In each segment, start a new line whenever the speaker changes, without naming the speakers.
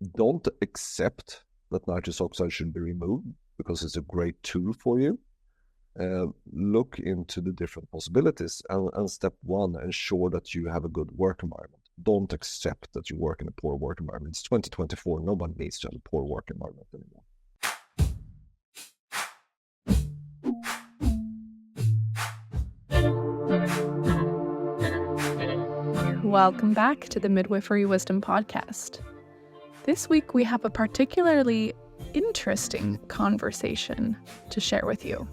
don't accept that nitrous oxide should be removed because it's a great tool for you. Look into the different possibilities, and step one, ensure that you have a good work environment. Don't accept that you work in a poor work environment. It's 2024. Nobody needs to have a poor work environment anymore.
Welcome back to the Midwifery Wisdom Podcast. This week we have a particularly interesting conversation to share with you.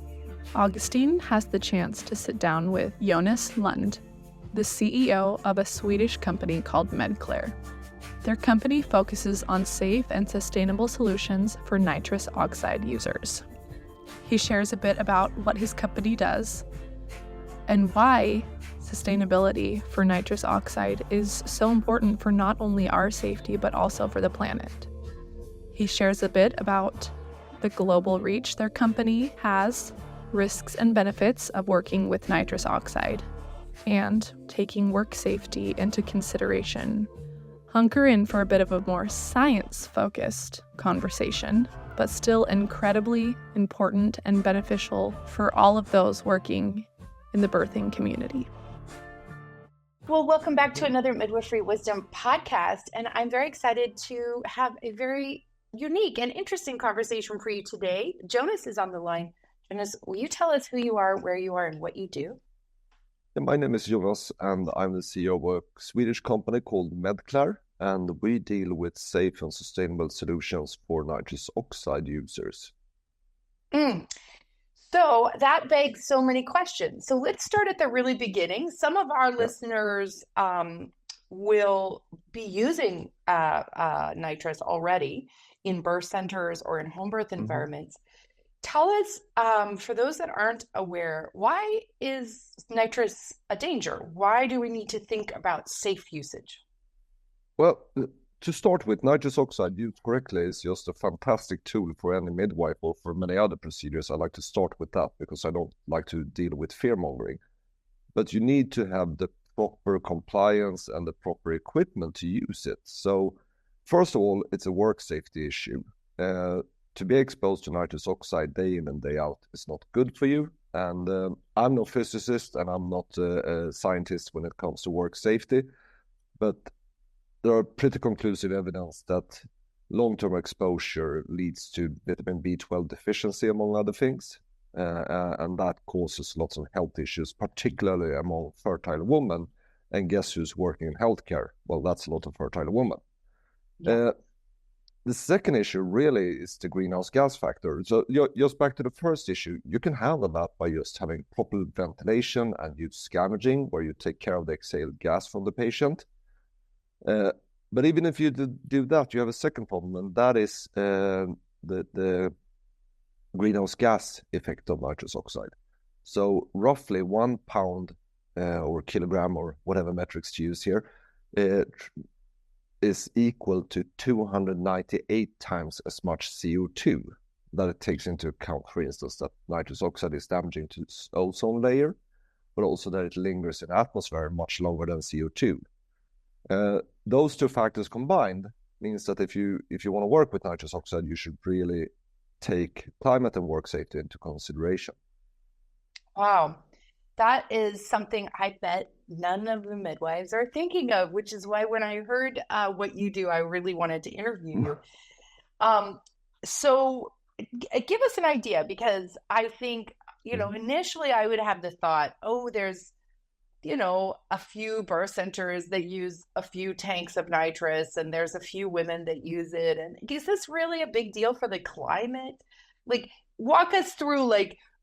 Augustine has the chance to sit down with Jonas Lundh, the CEO of a Swedish company called Medclair. Their company focuses on safe and sustainable solutions for nitrous oxide users. He shares a bit about what his company does and why sustainability for nitrous oxide is so important for not only our safety, but also for the planet. He shares a bit about the global reach their company has, risks and benefits of working with nitrous oxide, and taking work safety into consideration. Hunker in for a bit of a more science-focused conversation, but still incredibly important and beneficial for all of those working in the birthing community.
Well, welcome back to another Midwifery Wisdom podcast, and I'm very excited to have a very unique and interesting conversation for you today. Jonas is on the line. Jonas, will you tell us who you are, where you are, and what you do?
My name is Jonas, and I'm the CEO of a Swedish company called Medclair, and we deal with safe and sustainable solutions for nitrous oxide users.
So that begs so many questions. So let's start at the really beginning. Some of our listeners will be using nitrous already in birth centers or in home birth environments. Tell us, for those that aren't aware, why is nitrous a danger? Why do we need to think about safe usage?
Well, to start with, nitrous oxide used correctly is just a fantastic tool for any midwife or for many other procedures. I like to start with that because I don't like to deal with fear-mongering. But you need to have the proper compliance and the proper equipment to use it. So, first of all, it's a work safety issue. To be exposed to nitrous oxide day in and day out is not good for you. And I'm no physicist and I'm not a scientist when it comes to work safety. But there are pretty conclusive evidence that long-term exposure leads to vitamin B12 deficiency, among other things. And that causes lots of health issues, particularly among fertile women. And guess who's working in healthcare? Well, that's a lot of fertile women. Yeah. The second issue really is the greenhouse gas factor. So just back to the first issue, you can handle that by just having proper ventilation and use scavenging, where you take care of the exhaled gas from the patient. But even if you do that, you have a second problem, and that is the greenhouse gas effect of nitrous oxide. So roughly 1 pound or kilogram or whatever metrics to use here is equal to 298 times as much CO2 that it takes into account, for instance, that nitrous oxide is damaging to the ozone layer, but also that it lingers in the atmosphere much longer than CO2. Those two factors combined means that if you want to work with nitrous oxide, you should really take climate and work safety into consideration.
Wow. That is something I bet none of the midwives are thinking of, which is why when I heard what you do, I really wanted to interview you. So give us an idea, because I think, initially I would have the thought, there's, a few birth centers that use a few tanks of nitrous and there's a few women that use it. And is this really a big deal for the climate? Like, walk us through,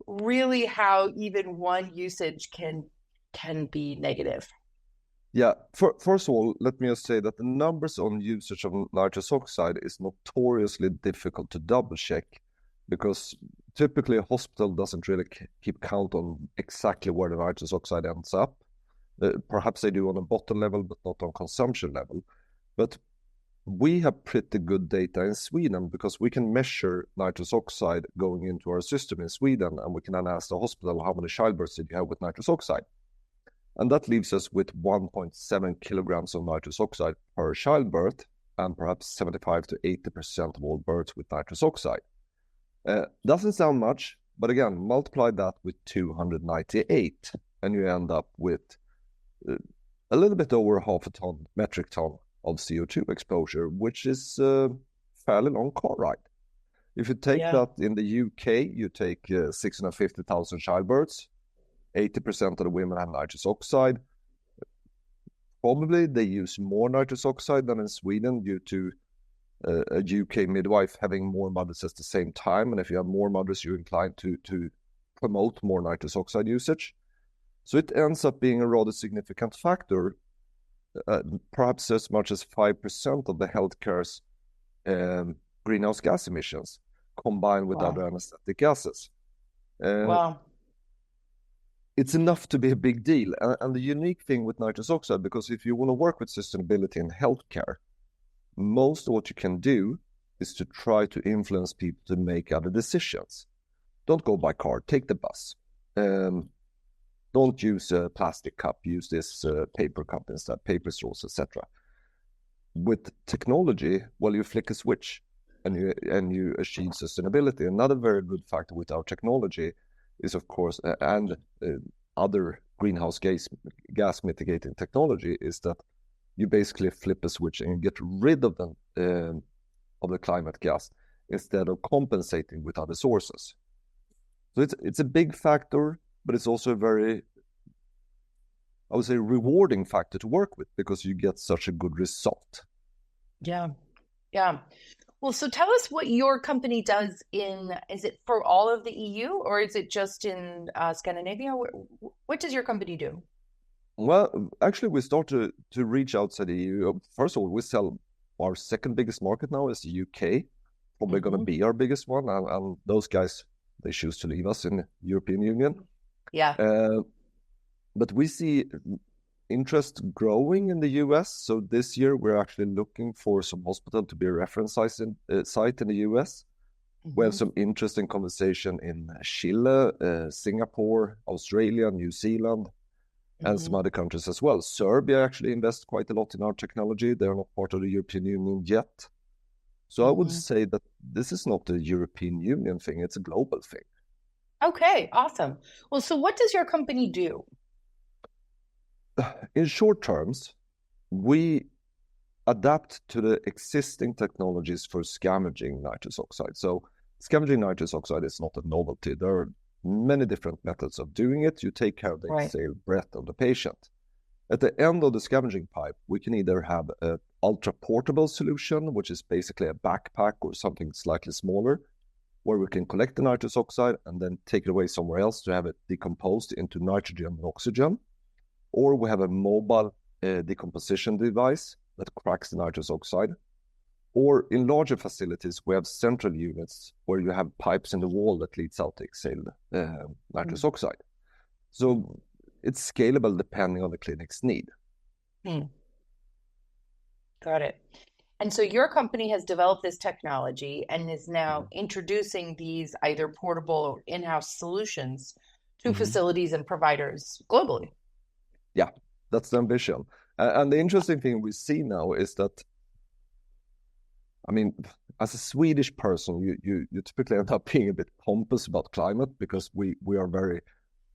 really how even one usage can be negative.
Yeah, first of all, let me just say that the numbers on usage of nitrous oxide is notoriously difficult to double check, because typically a hospital doesn't really keep count on exactly where the nitrous oxide ends up. Perhaps they do on a bottle level, but not on consumption level. But we have pretty good data in Sweden, because we can measure nitrous oxide going into our system in Sweden, and we can then ask the hospital, how many childbirths did you have with nitrous oxide? And that leaves us with 1.7 kilograms of nitrous oxide per childbirth, and perhaps 75 to 80% of all births with nitrous oxide. Doesn't sound much, but again, multiply that with 298, and you end up with a little bit over half a metric ton of CO2 exposure, which is a fairly long car ride. If you take that in the UK, you take 650,000 childbirths, 80% of the women have nitrous oxide. Probably they use more nitrous oxide than in Sweden due to a UK midwife having more mothers at the same time. And if you have more mothers, you're inclined to promote more nitrous oxide usage. So it ends up being a rather significant factor, perhaps as much as 5% of the healthcare's greenhouse gas emissions combined with other anesthetic gases. It's enough to be a big deal. And the unique thing with nitrous oxide, because if you want to work with sustainability in healthcare, most of what you can do is to try to influence people to make other decisions. Don't go by car, take the bus. Don't use a plastic cup, use this paper cup instead, paper straws, etc. With technology, well, you flick a switch and you achieve sustainability. Another very good factor with our technology is, of course, and other greenhouse gas mitigating technology, is that you basically flip a switch and you get rid of the climate gas instead of compensating with other sources. So it's a big factor, but it's also a very, I would say, rewarding factor to work with because you get such a good result.
Yeah. Well, so tell us what your company does is it for all of the EU or is it just in Scandinavia? What does your company do?
Well, actually, we start to reach outside the EU. First of all, we sell, our second biggest market now is the UK, probably going to be our biggest one. And those guys, they choose to leave us in the European Union.
Yeah.
But we see interest growing in the US. So this year, we're actually looking for some hospital to be a reference site in the US. We have some interesting conversation in Chile, Singapore, Australia, New Zealand, and some other countries as well. Serbia actually invests quite a lot in our technology. They're not part of the European Union yet. So I would say that this is not a European Union thing, it's a global thing.
Okay, awesome. Well, so what does your company do?
In short terms, we adapt to the existing technologies for scavenging nitrous oxide. So scavenging nitrous oxide is not a novelty. There are many different methods of doing it. You take care of the exhaled breath of the patient. At the end of the scavenging pipe, we can either have an ultra-portable solution, which is basically a backpack or something slightly smaller, where we can collect the nitrous oxide and then take it away somewhere else to have it decomposed into nitrogen and oxygen. Or we have a mobile decomposition device that cracks the nitrous oxide. Or in larger facilities, we have central units where you have pipes in the wall that leads out the exhaled nitrous oxide. So it's scalable depending on the clinic's need.
Got it. And so your company has developed this technology and is now introducing these either portable or in-house solutions to facilities and providers globally.
Yeah, that's the ambition. And the interesting thing we see now is that, I mean, as a Swedish person, you typically end up being a bit pompous about climate because we are very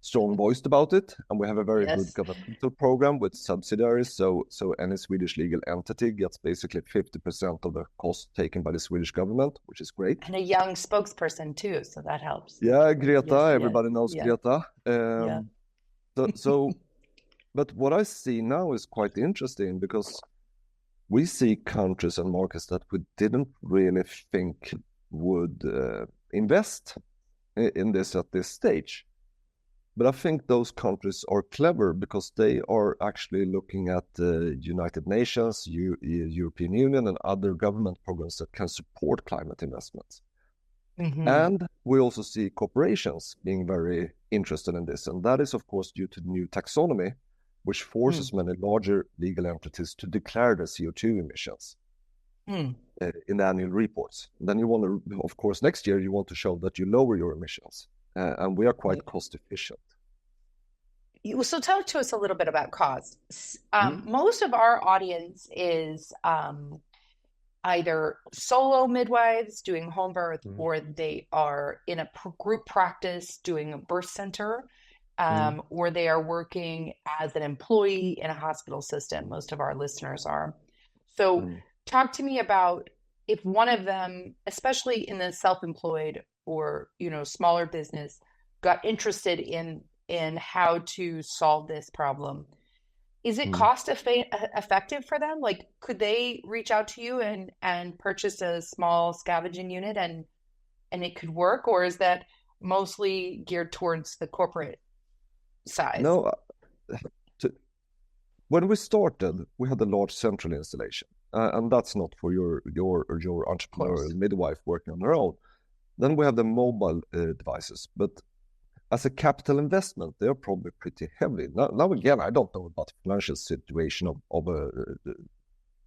strong-voiced about it, and we have a very good governmental program with subsidiaries. So any Swedish legal entity gets basically 50% of the cost taken by the Swedish government, which is great.
And a young spokesperson too, so that helps.
Yeah, Greta, everybody knows Greta. But what I see now is quite interesting because we see countries and markets that we didn't really think would invest in this at this stage. But I think those countries are clever because they are actually looking at the United Nations, European Union, and other government programs that can support climate investments. And we also see corporations being very interested in this. And that is, of course, due to the new taxonomy, which forces many larger legal entities to declare their CO2 emissions in the annual reports. And then you want to, of course, next year, you want to show that you lower your emissions. And we are quite cost efficient.
So tell to us a little bit about cost. Most of our audience is either solo midwives doing home birth, or they are in a group practice doing a birth center, or they are working as an employee in a hospital system. Most of our listeners are. So talk to me about if one of them, especially in the self-employed or, smaller business, got interested in how to solve this problem. Is it cost effective for them? Like, could they reach out to you and purchase a small scavenging unit and it could work? Or is that mostly geared towards the corporate size?
No, when we started, we had a large central installation, and that's not for your entrepreneurial midwife working on her own. Then we have the mobile devices, but as a capital investment, they are probably pretty heavy. Now again, I don't know about the financial situation of a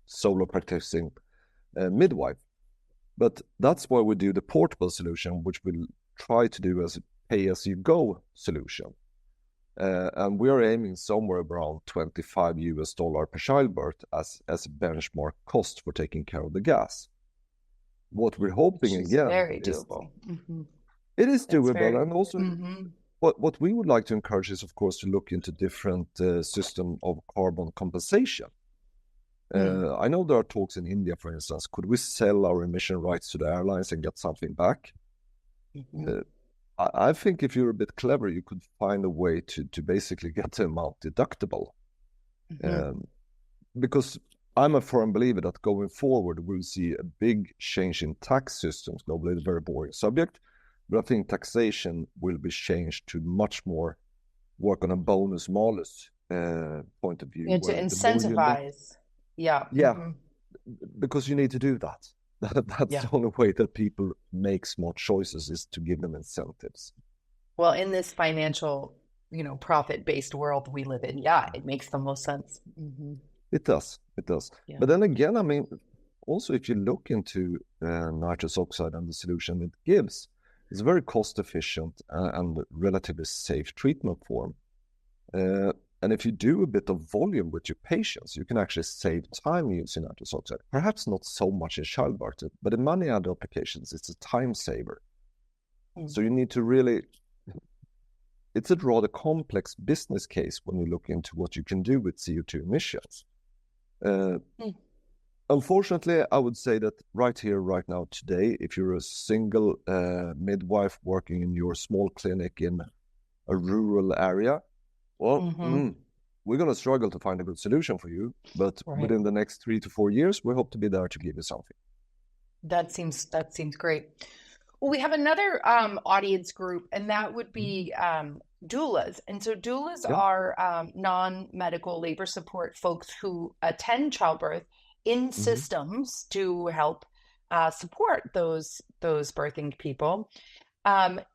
solo practicing midwife, but that's why we do the portable solution, which we'll try to do as a pay-as-you-go solution. And we are aiming somewhere around $25 per childbirth as a benchmark cost for taking care of the gas. What we're hoping again
very doable.
It is doable, and also what we would like to encourage is, of course, to look into different system of carbon compensation. I know there are talks in India, for instance. Could we sell our emission rights to the airlines and get something back? I think if you're a bit clever, you could find a way to basically get the amount deductible. Because I'm a firm believer that going forward, we'll see a big change in tax systems globally. It's a very boring subject. But I think taxation will be changed to much more work on a bonus-malus point of view.
To incentivize.
Because you need to do that. That's the only way that people make smart choices, is to give them incentives.
Well, in this financial, profit-based world we live in, it makes the most sense.
It does. Yeah. But then again, I mean, also if you look into nitrous oxide and the solution it gives, it's a very cost-efficient and relatively safe treatment form. And if you do a bit of volume with your patients, you can actually save time using nitrous oxide. Perhaps not so much in childbirth, but in many other applications, it's a time saver. So you need to really... It's a rather complex business case when you look into what you can do with CO2 emissions. Unfortunately, I would say that right here, right now, today, if you're a single midwife working in your small clinic in a rural area, well, we're going to struggle to find a good solution for you. But within the next 3 to 4 years, we hope to be there to give you something.
That seems great. Well, we have another audience group, and that would be doulas. And so doulas are non-medical labor support folks who attend childbirth in systems to help support those birthing people.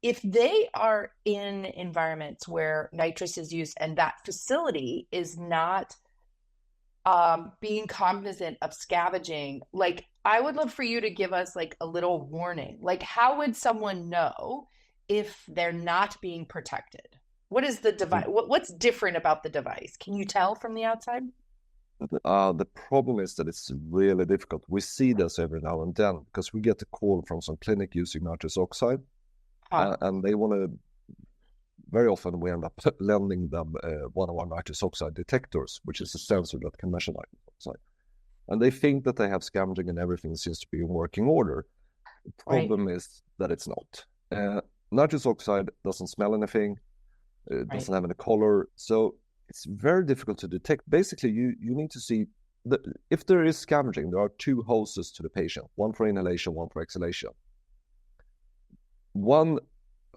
If they are in environments where nitrous is used and that facility is not being cognizant of scavenging, like, I would love for you to give us like a little warning. Like, how would someone know if they're not being protected? What is the device? What's different about the device? Can you tell from the outside?
The problem is that it's really difficult. We see this every now and then because we get a call from some clinic using nitrous oxide, and they want to. Very often we end up lending them one of our nitrous oxide detectors, which is a sensor that can measure nitrous oxide. And they think that they have scavenging and everything seems to be in working order. The problem is that it's not. Nitrous oxide doesn't smell anything. It doesn't have any color. So it's very difficult to detect. Basically, you need to see that if there is scavenging, there are two hoses to the patient, one for inhalation, one for exhalation. One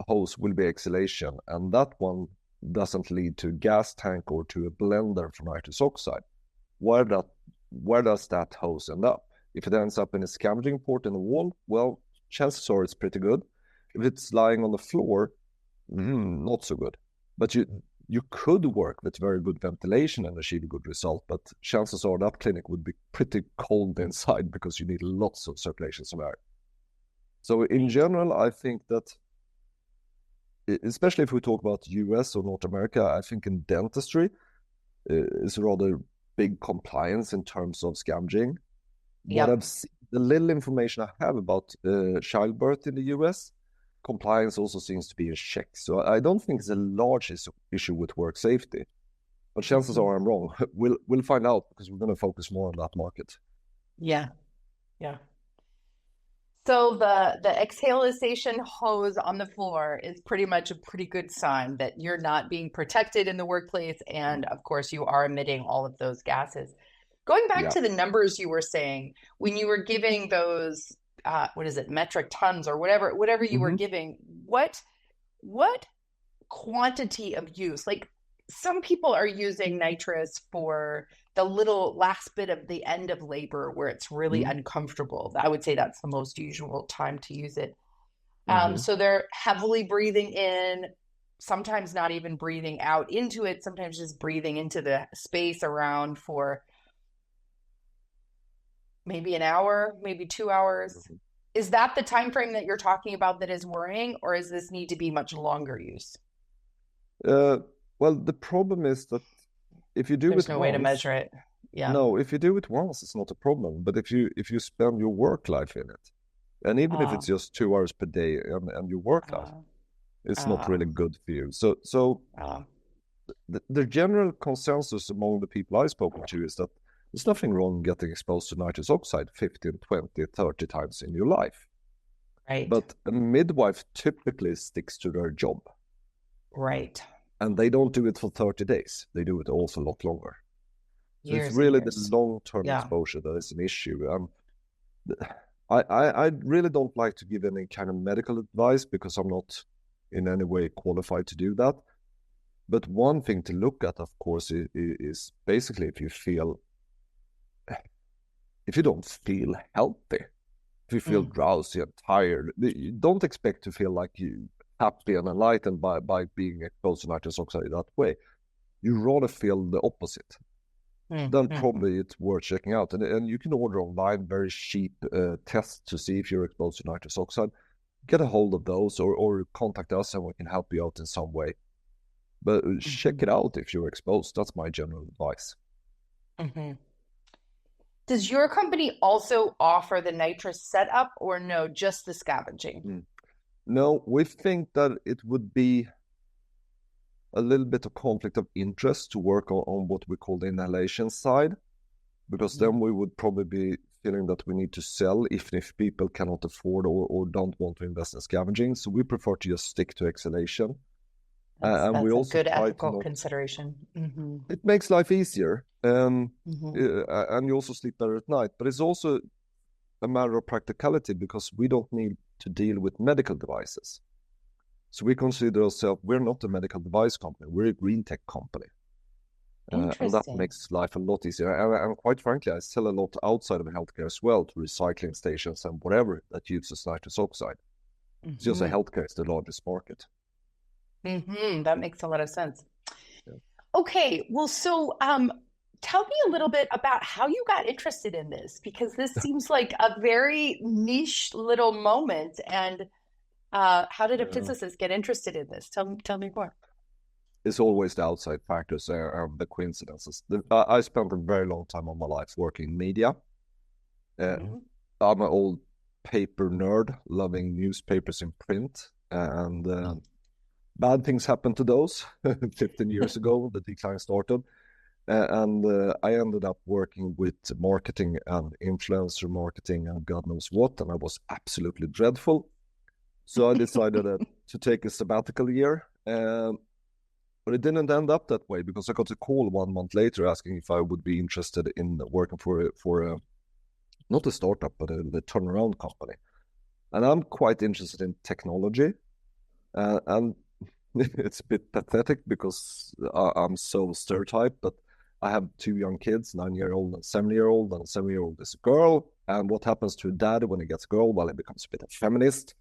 hose will be exhalation, and that one doesn't lead to a gas tank or to a blender for nitrous oxide. Where does that hose end up? If it ends up in a scavenging port in the wall, well, chances are it's pretty good. If it's lying on the floor, not so good. But you could work with very good ventilation and achieve a good result, but chances are that clinic would be pretty cold inside because you need lots of circulations of air. So in general, I think that, especially if we talk about US or North America, I think in dentistry is rather big compliance in terms of scavenging. What I've seen the little information I have about childbirth in the US, compliance also seems to be in check. So I don't think it's a large issue with work safety. But chances are I'm wrong. We'll find out, because we're going to focus more on that market.
Yeah. So the exhalation hose on the floor is pretty much a pretty good sign that you're not being protected in the workplace. And of course, you are emitting all of those gases. Going back to the numbers you were saying, when you were giving those, metric tons or whatever you were giving, what quantity of use? Like, some people are using nitrous for the little last bit of the end of labor where it's really uncomfortable. I would say that's the most usual time to use it. So they're heavily breathing in, sometimes not even breathing out into it, sometimes just breathing into the space around for maybe an hour, maybe 2 hours. Is that the time frame that you're talking about that is worrying, or does this need to be much longer use?
Well, the problem is that if you do
There's
it
no
once,
way to measure it. Yeah.
No, if you do it once, it's not a problem. But if you spend your work life in it, and even if it's just 2 hours per day and your work life, it's not really good for you. So the general consensus among the people I've spoken to is that there's nothing wrong getting exposed to nitrous oxide 15, 20, 30 times in your life.
Right.
But a midwife typically sticks to their job.
Right.
And they don't do it for 30 days. They do it also a lot longer. So
Years
it's really
and years.
the long-term exposure that is an issue. I really don't like to give any kind of medical advice, because I'm not in any way qualified to do that. But one thing to look at, of course, is basically if you don't feel healthy, if you feel drowsy and tired, you don't expect to feel like you happy and enlightened by being exposed to nitrous oxide that way. You rather feel the opposite. Then probably it's worth checking out. And you can order online very cheap tests to see if you're exposed to nitrous oxide. Get a hold of those, or contact us and we can help you out in some way. But check it out if you're exposed. That's my general advice.
Does your company also offer the nitrous setup, or no, just the scavenging?
No, we think that it would be a little bit of conflict of interest to work on what we call the inhalation side, because then we would probably be feeling that we need to sell if people cannot afford or don't want to invest in scavenging. So we prefer to just stick to exhalation.
That's we also a good ethical consideration.
It makes life easier, and you also sleep better at night. But it's also a matter of practicality, because we don't need to deal with medical devices. So we consider ourselves, we're not a medical device company, we're a green tech company. And that makes life a lot easier. And quite frankly, I sell a lot outside of healthcare as well, to recycling stations and whatever that uses nitrous oxide. It's just healthcare is the largest market.
That makes a lot of sense. Yeah. Okay, well, so tell me a little bit about how you got interested in this, because this seems like a very niche little moment. And how did a physicist get interested in this? Tell me more.
It's always the outside factors there, the coincidences. I spent a very long time of my life working in media. I'm an old paper nerd, loving newspapers in print, and bad things happened to those 15 years ago. The decline started. And I ended up working with marketing and influencer marketing and God knows what. And I was absolutely dreadful. So I decided to take a sabbatical year. But it didn't end up that way, because I got a call 1 month later asking if I would be interested in working for not a startup, but a turnaround company. And I'm quite interested in technology. And it's a bit pathetic because I'm so stereotyped, but I have 2 young kids, 9-year-old and 7-year-old, and 7-year-old is a girl. And what happens to a dad when he gets a girl? Well, he becomes a bit of a feminist.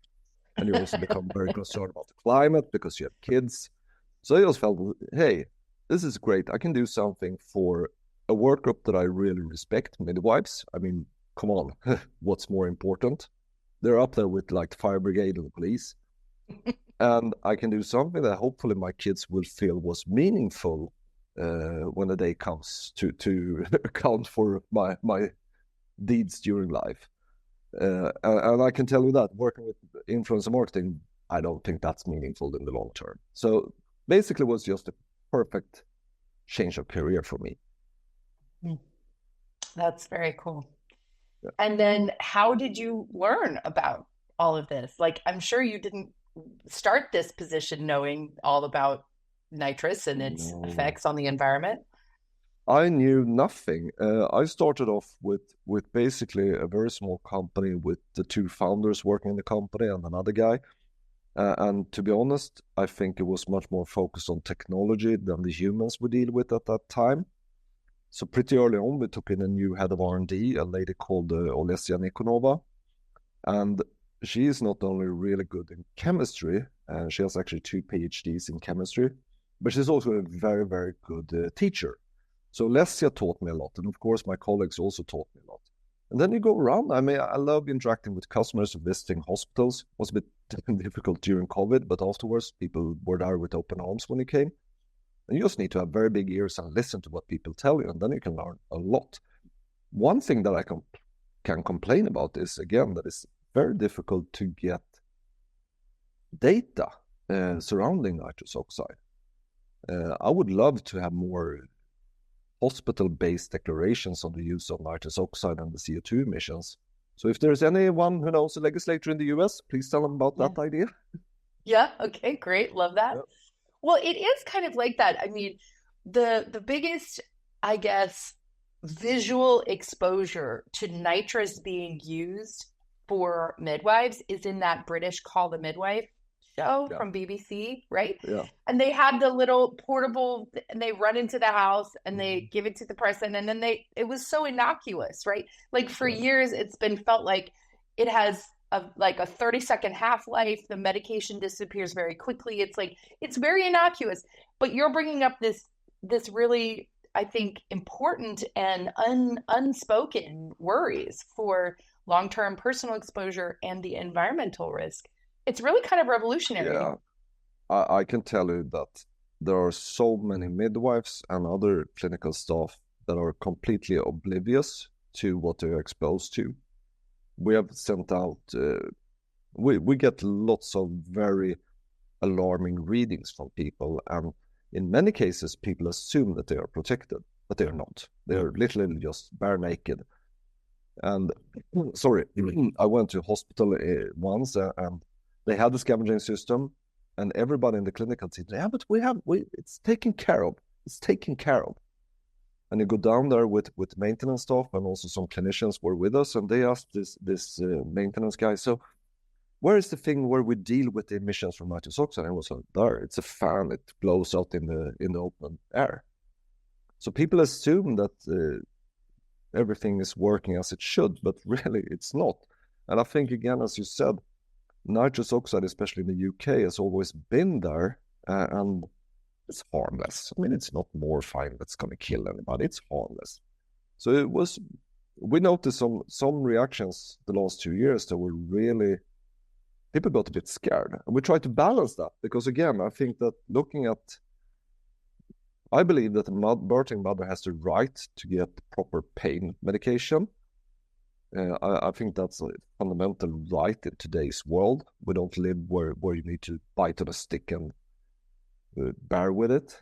And you also become very concerned about the climate because you have kids. So I just felt, hey, this is great. I can do something for a work group that I really respect, midwives. I mean, come on, what's more important? They're up there with like the fire brigade and the police. And I can do something that hopefully my kids will feel was meaningful when the day comes to account for my deeds during life. And I can tell you that working with influencer marketing, I don't think that's meaningful in the long term. So basically, it was just a perfect change of career for me.
That's very cool.
Yeah.
And then how did you learn about all of this? Like, I'm sure you didn't start this position knowing all about nitrous and its effects on the environment.
I knew nothing. I started off with basically a very small company with the two founders working in the company and another guy. And to be honest, I think it was much more focused on technology than the humans we deal with at that time. So pretty early on, we took in a new head of R&D, a lady called Olesya Nikonova. And she is not only really good in chemistry, and she has actually 2 PhDs in chemistry, but she's also a very, very good teacher. So Lesya taught me a lot, and of course my colleagues also taught me a lot. And then you go around. I mean, I love interacting with customers, visiting hospitals. It was a bit difficult during COVID, but afterwards people were there with open arms when you came. And you just need to have very big ears and listen to what people tell you, and then you can learn a lot. One thing that I can complain about is, again, that it's very difficult to get data surrounding nitrous oxide. I would love to have more hospital-based declarations on the use of nitrous oxide and the CO2 emissions. So if there's anyone who knows a legislator in the US, please tell them about that idea.
Yeah, okay, great. Love that. Yeah. Well, it is kind of like that. I mean, the biggest, I guess, visual exposure to nitrous being used for midwives is in that British Call the Midwife show from BBC, right?
Yeah.
And they have the little portable, and they run into the house and they give it to the person, and then it was so innocuous, right? Like for years, it's been felt like it has a 30-second half-life. The medication disappears very quickly. It's like, it's very innocuous, but you're bringing up this really, I think, important and unspoken worries for long-term personal exposure and the environmental risk. It's really kind of revolutionary.
Yeah, I can tell you that there are so many midwives and other clinical staff that are completely oblivious to what they're exposed to. We have sent out, we get lots of very alarming readings from people, and in many cases, people assume that they are protected, but they are not. They are literally just bare naked. And sorry, I went to a hospital once, and they had the scavenging system, and everybody in the clinical team, but it's taken care of. It's taken care of. And you go down there with maintenance staff, and also some clinicians were with us, and they asked this maintenance guy, so where is the thing where we deal with the emissions from nitrous oxide? And I was like, there, it's a fan, it blows out in the open air. So people assume that everything is working as it should, but really it's not. And I think, again, as you said, nitrous oxide, especially in the UK, has always been there, and it's harmless. I mean, it's not morphine that's going to kill anybody. It's harmless. So we noticed some reactions the last 2 years that were really, people got a bit scared. And we tried to balance that because, again, I think that I believe that the birthing mother has the right to get proper pain medication. I think that's a fundamental right in today's world. We don't live where you need to bite on a stick and bear with it.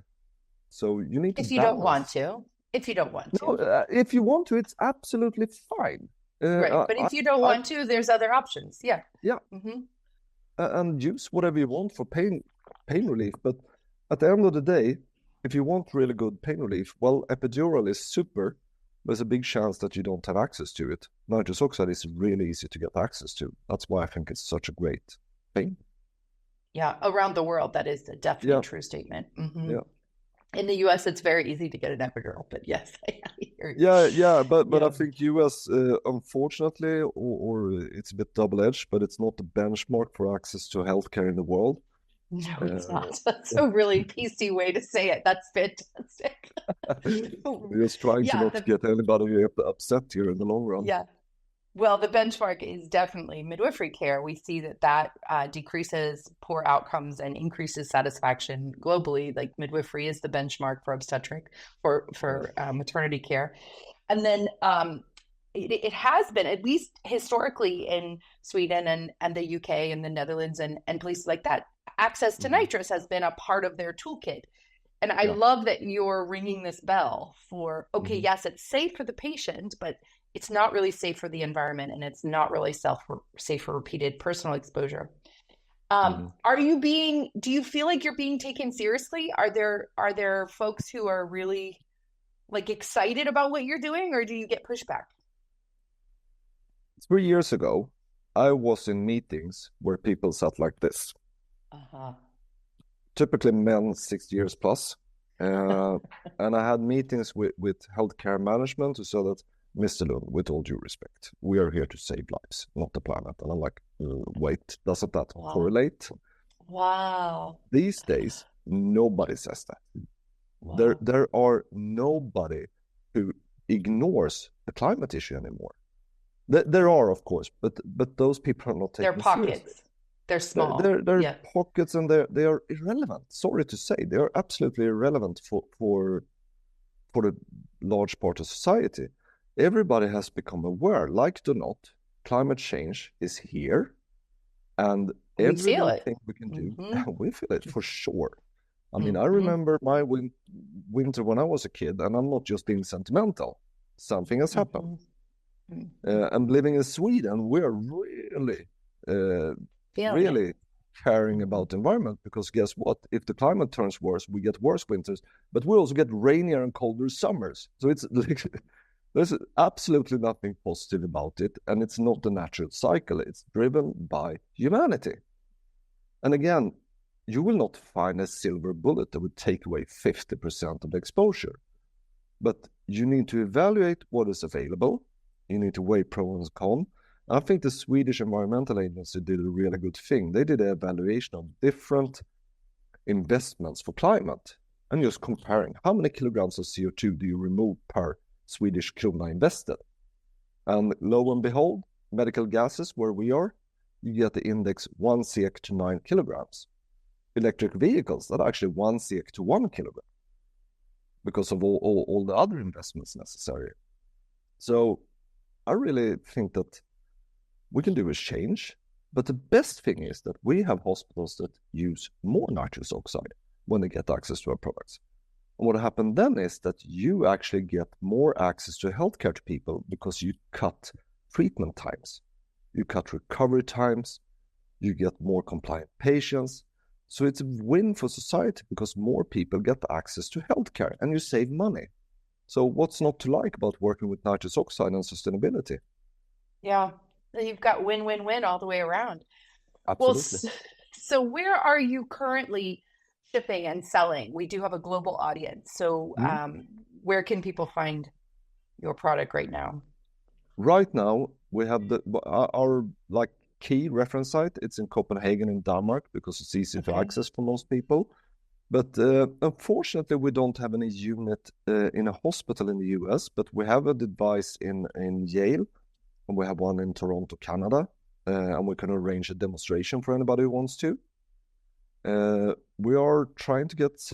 So you need to
if you don't want to. If you don't want to.
No, if you want to, it's absolutely fine.
Right, but if you don't want to, there's other options. Yeah.
Yeah. Mm-hmm. And use whatever you want for pain relief. But at the end of the day, if you want really good pain relief, well, epidural is super. There's a big chance that you don't have access to it. Nitrous oxide is really easy to get access to. That's why I think it's such a great thing.
Yeah, around the world, that is a definitely true statement. Mm-hmm. Yeah. In the US, it's very easy to get an epidural, but yes, I hear you.
Yeah, but I think US, unfortunately, or it's a bit double-edged, but it's not the benchmark for access to healthcare in the world.
No, it's not. That's a really PC way to say it. That's fantastic.
We're just trying to not get anybody upset here in the long run.
Yeah. Well, the benchmark is definitely midwifery care. We see that decreases poor outcomes and increases satisfaction globally. Like midwifery is the benchmark for obstetric, for maternity care. And then it has been, at least historically in Sweden and the UK and the Netherlands and places like that, access to nitrous has been a part of their toolkit. And I love that you're ringing this bell for, okay, yes, it's safe for the patient, but it's not really safe for the environment, and it's not really safe for repeated personal exposure. Do you feel like you're being taken seriously? Are there folks who are really like excited about what you're doing, or do you get pushback?
3 years ago, I was in meetings where people sat like this. Typically men 60 years plus. And I had meetings with healthcare management who said that, Mr. Lundh, with all due respect, we are here to save lives, not the planet. And I'm like, wait, doesn't that correlate?
Wow.
These days, nobody says that. Wow. There are nobody who ignores the climate issue anymore. There are, of course, but those people are not taking
They're pockets.
Seriously.
They're small.
They're pockets, and they are irrelevant. Sorry to say, they are absolutely irrelevant for a large part of society. Everybody has become aware, like it or not, climate change is here, and everything we can do, we feel it for sure. I mean, I remember my winter when I was a kid, and I'm not just being sentimental. Something has happened. And living in Sweden, we're really caring about the environment, because guess what? If the climate turns worse, we get worse winters, but we also get rainier and colder summers. So it's like, there's absolutely nothing positive about it, and it's not a natural cycle. It's driven by humanity. And again, you will not find a silver bullet that would take away 50% of the exposure. But you need to evaluate what is available. You need to weigh pros and cons. I think the Swedish Environmental Agency did a really good thing. They did an evaluation of different investments for climate and just comparing how many kilograms of CO2 do you remove per Swedish krona invested. And lo and behold, medical gases, where we are, you get the index 1 SEK to 9 kilograms. Electric vehicles, that are actually 1 SEK to 1 kilogram, because of all the other investments necessary. So I really think that we can do a change, but the best thing is that we have hospitals that use more nitrous oxide when they get access to our products. And what happened then is that you actually get more access to healthcare to people, because you cut treatment times, you cut recovery times, you get more compliant patients. So it's a win for society, because more people get access to healthcare and you save money. So what's not to like about working with nitrous oxide and sustainability?
Yeah, you've got win-win-win all the way around.
Absolutely.
Well, so where are you currently shipping and selling? We do have a global audience. So where can people find your product right now?
Right now, we have our key reference site. It's in Copenhagen in Denmark, because it's easy to access for most people. But unfortunately, we don't have any unit in a hospital in the US, but we have a device in Yale, and we have one in Toronto, Canada, and we can arrange a demonstration for anybody who wants to. We are trying to get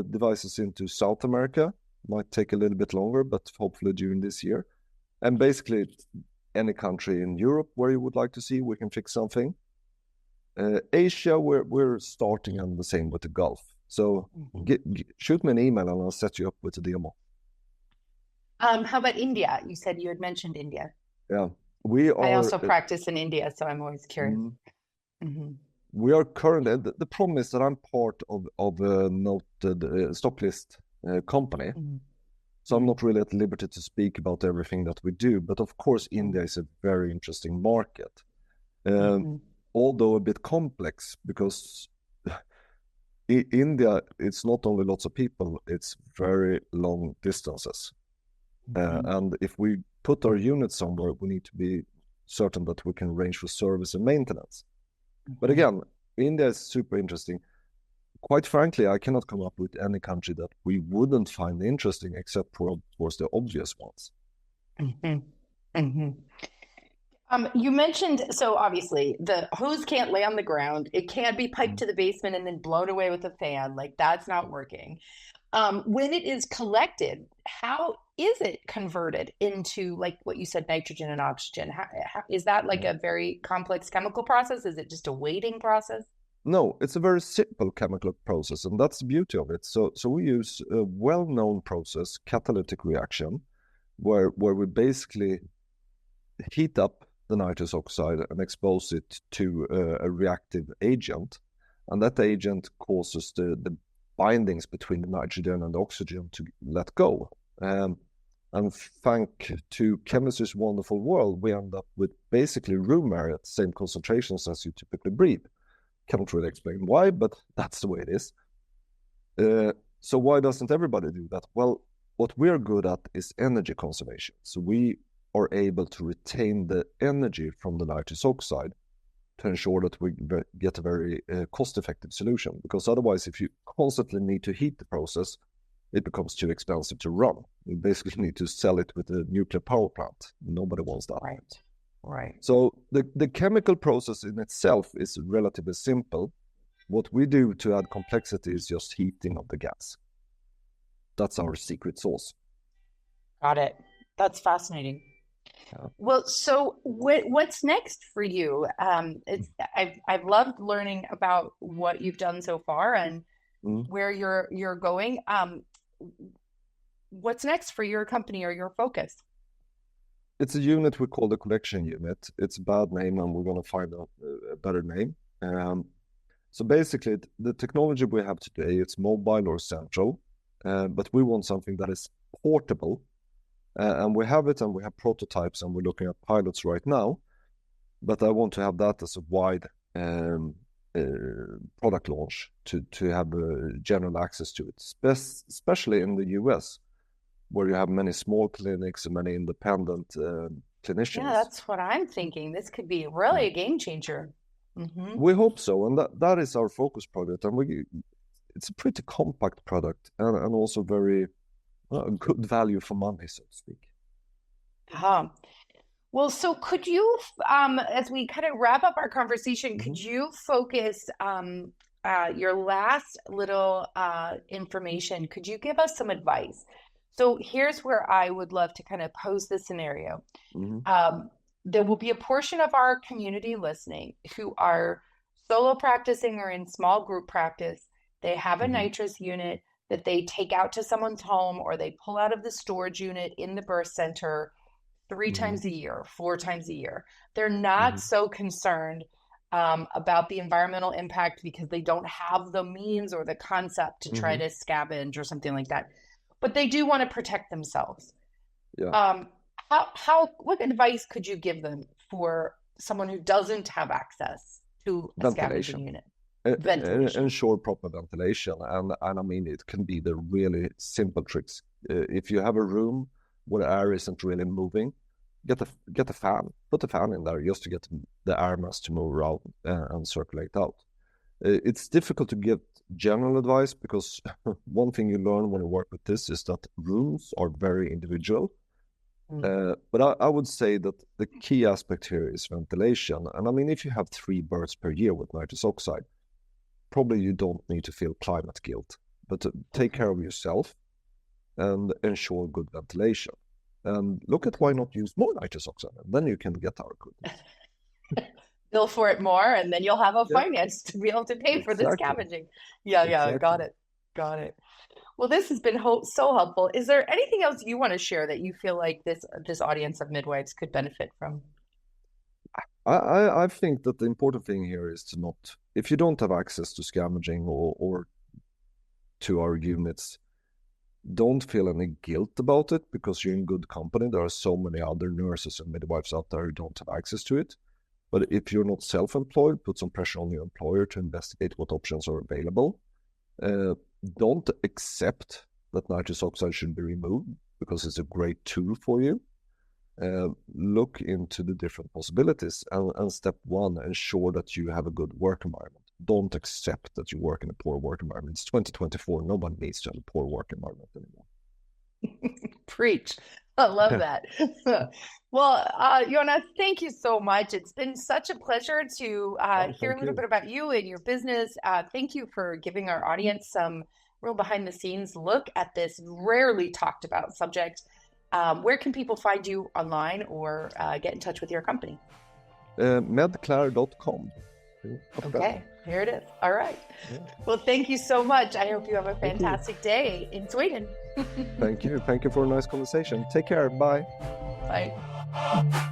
devices into South America. Might take a little bit longer, but hopefully during this year. And basically, any country in Europe where you would like to see, we can fix something. Asia, we're starting on the same with the Gulf. So shoot me an email and I'll set you up with a demo.
How about India? You said you had mentioned India.
Yeah,
I also practice in India, so I'm always curious.
We are currently, the problem is that I'm part of a noted stock list company. So I'm not really at liberty to speak about everything that we do. But of course, India is a very interesting market. Although a bit complex, because in India, it's not only lots of people, it's very long distances. And if we put our units somewhere, we need to be certain that we can arrange for service and maintenance. But again, India is super interesting. Quite frankly, I cannot come up with any country that we wouldn't find interesting, except for, of course, the obvious ones.
You mentioned, so obviously, the hose can't lay on the ground. It can't be piped to the basement and then blown away with a fan. Like, that's not working. when it is collected, how is it converted into, like what you said, nitrogen and oxygen? How is that like a very complex chemical process? Is it just a weighting process?
No, it's a very simple chemical process, and that's the beauty of it. So we use a well-known process, catalytic reaction, where we basically heat up the nitrous oxide and expose it to a reactive agent, and that agent causes the bindings between the nitrogen and the oxygen to let go. And thanks to chemistry's wonderful world, we end up with basically room air at the same concentrations as you typically breathe. Can't really explain why, but that's the way it is. So why doesn't everybody do that? Well, what we're good at is energy conservation. So we are able to retain the energy from the nitrous oxide to ensure that we get a very cost-effective solution. Because otherwise, if you constantly need to heat the process, it becomes too expensive to run. You basically need to sell it with a nuclear power plant. Nobody wants that.
Right.
So the chemical process in itself is relatively simple. What we do to add complexity is just heating of the gas. That's our secret sauce.
Got it. That's fascinating.
Yeah.
Well, so what's next for you? I've loved learning about what you've done so far and where you're going. What's next for your company or your focus?
It's a unit we call the collection unit. It's a bad name, and we're going to find a better name. So basically, the technology we have today, it's mobile or central, but we want something that is portable. And we have it, and we have prototypes, and we're looking at pilots right now. But I want to have that as a wide product launch to have general access to it, especially in the US, where you have many small clinics and many independent clinicians.
Yeah, that's what I'm thinking. This could be really a game changer. Mm-hmm.
We hope so, and that is our focus project. And it's a pretty compact product, and also very good value for money, so to speak.
Well, so could you, as we kind of wrap up our conversation, could you focus your last little information? Could you give us some advice? So here's where I would love to kind of pose the scenario. There will be a portion of our community listening who are solo practicing or in small group practice. They have a nitrous unit that they take out to someone's home, or they pull out of the storage unit in the birth center 3 times a year, 4 times a year. They're not so concerned about the environmental impact because they don't have the means or the concept to try to scavenge or something like that. But they do want to protect themselves.
Yeah.
What advice could you give them for someone who doesn't have access to a scavenging unit? Ventilation.
Ensure proper ventilation, and I mean, it can be the really simple tricks. If you have a room where the air isn't really moving, get a fan, put a fan in there just to get the air mass to move around and circulate out. It's difficult to give general advice because one thing you learn when you work with this is that rooms are very individual. But I would say that the key aspect here is ventilation. And I mean, if you have 3 births per year with nitrous oxide, probably you don't need to feel climate guilt, but take care of yourself and ensure good ventilation. And look at why not use more nitrous oxide, and then you can get our goodness.
Bill for it more, and then you'll have a finance to be able to pay for the scavenging. Yeah, exactly. Got it. Well, this has been so helpful. Is there anything else you want to share that you feel like this audience of midwives could benefit from?
I think that the important thing here is to not, if you don't have access to scavenging or to our units, don't feel any guilt about it because you're in good company. There are so many other nurses and midwives out there who don't have access to it. But if you're not self-employed, put some pressure on your employer to investigate what options are available. Don't accept that nitrous oxide should be removed because it's a great tool for you. Look into the different possibilities, and step 1, ensure that you have a good work environment. Don't accept that you work in a poor work environment. It's 2024. Nobody needs to have a poor work environment anymore.
Preach. I love that. Well, Jonas, thank you so much. It's been such a pleasure to hear a little bit about you and your business. Thank you for giving our audience some real behind the scenes look at this rarely talked about subject. Where can people find you online or get in touch with your company?
Medclair.com.
Okay, here it is. All right. Yeah. Well, thank you so much. I hope you have a fantastic day in Sweden.
Thank you. Thank you for a nice conversation. Take care. Bye.
Bye.